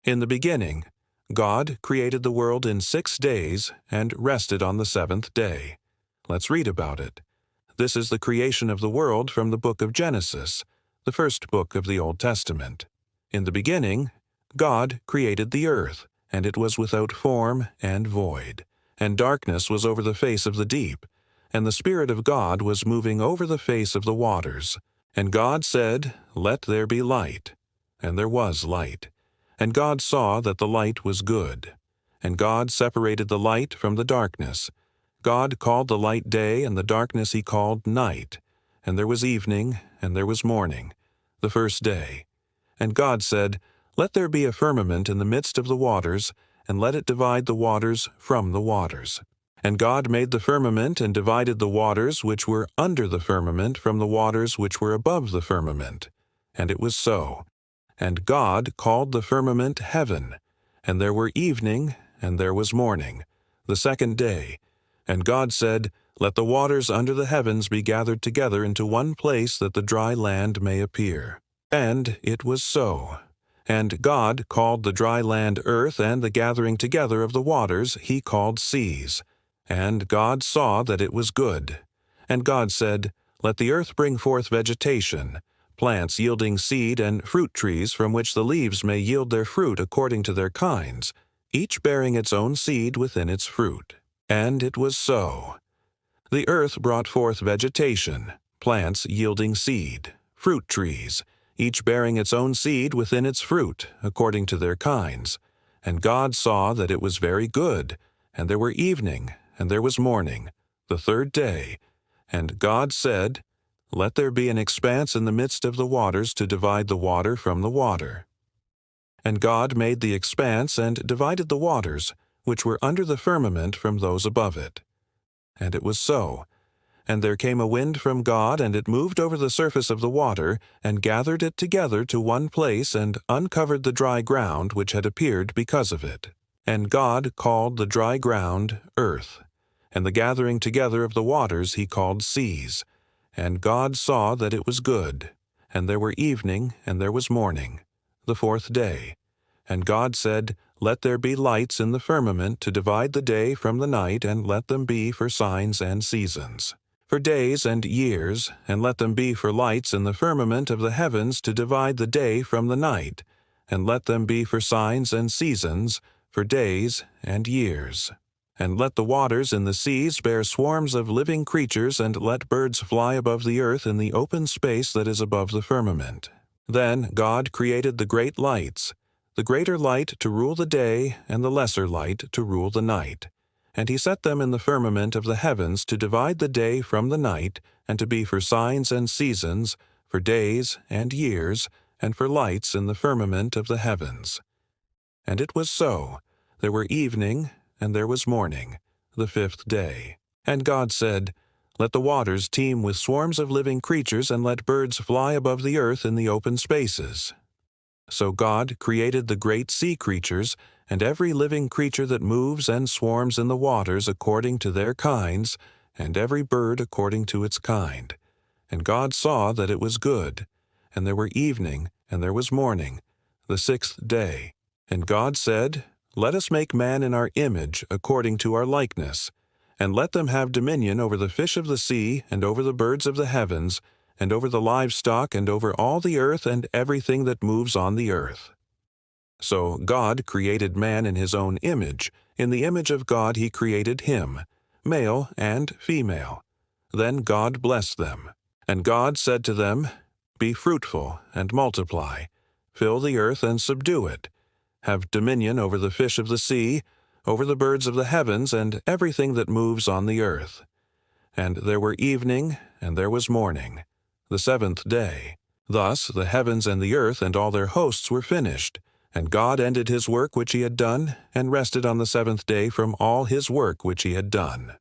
In the beginning, God created the world in 6 days and rested on the seventh day. Let's read about it. This is the creation of the world from the book of Genesis, the first book of the Old Testament. In the beginning, God created the earth, and it was without form and void, and darkness was over the face of the deep, and the Spirit of God was moving over the face of the waters. And God said, "Let there be light." And there was light. And God saw that the light was good. And God separated the light from the darkness. God called the light day, and the darkness he called night. And there was evening, and there was morning, the first day. And God said, "Let there be a firmament in the midst of the waters, and let it divide the waters from the waters." And God made the firmament and divided the waters which were under the firmament from the waters which were above the firmament. And it was so. And God called the firmament heaven. And there were evening, and there was morning, the second day. And God said, "Let the waters under the heavens be gathered together into one place, that the dry land may appear." And it was so. And God called the dry land earth, and the gathering together of the waters he called seas. And God saw that it was good. And God said, "Let the earth bring forth vegetation, plants yielding seed, and fruit trees from which the leaves may yield their fruit according to their kinds, each bearing its own seed within its fruit." And it was so. The earth brought forth vegetation, plants yielding seed, fruit trees, each bearing its own seed within its fruit, according to their kinds. And God saw that it was very good. And there were evening, and there was morning, the third day. And God said, "Let there be an expanse in the midst of the waters to divide the water from the water." And God made the expanse and divided the waters, which were under the firmament, from those above it. And it was so. And there came a wind from God, and it moved over the surface of the water, and gathered it together to one place, and uncovered the dry ground which had appeared because of it. And God called the dry ground earth, and the gathering together of the waters he called seas. And God saw that it was good. And there were evening, and there was morning, the fourth day. And God said, "Let there be lights in the firmament to divide the day from the night, and let them be for signs and seasons, for days and years, and let them be for lights in the firmament of the heavens to divide the day from the night, and let them be for signs and seasons, for days and years. And let the waters in the seas bear swarms of living creatures, and let birds fly above the earth in the open space that is above the firmament." Then God created the great lights, the greater light to rule the day, and the lesser light to rule the night. And he set them in the firmament of the heavens to divide the day from the night, and to be for signs and seasons, for days and years, and for lights in the firmament of the heavens. And it was so. There were evening, and there was morning, the fifth day. And God said, "Let the waters teem with swarms of living creatures, and let birds fly above the earth in the open spaces." So God created the great sea creatures, and every living creature that moves and swarms in the waters according to their kinds, and every bird according to its kind. And God saw that it was good. And there were evening, and there was morning, the sixth day. And God said, "Let us make man in our image, according to our likeness, and let them have dominion over the fish of the sea, and over the birds of the heavens, and over the livestock, and over all the earth, and everything that moves on the earth." So God created man in his own image. In the image of God he created him, male and female. Then God blessed them. And God said to them, "Be fruitful and multiply, fill the earth and subdue it. Have dominion over the fish of the sea, over the birds of the heavens, and everything that moves on the earth." And there were evening, and there was morning, the seventh day. Thus the heavens and the earth and all their hosts were finished. And God ended his work which he had done, and rested on the seventh day from all his work which he had done.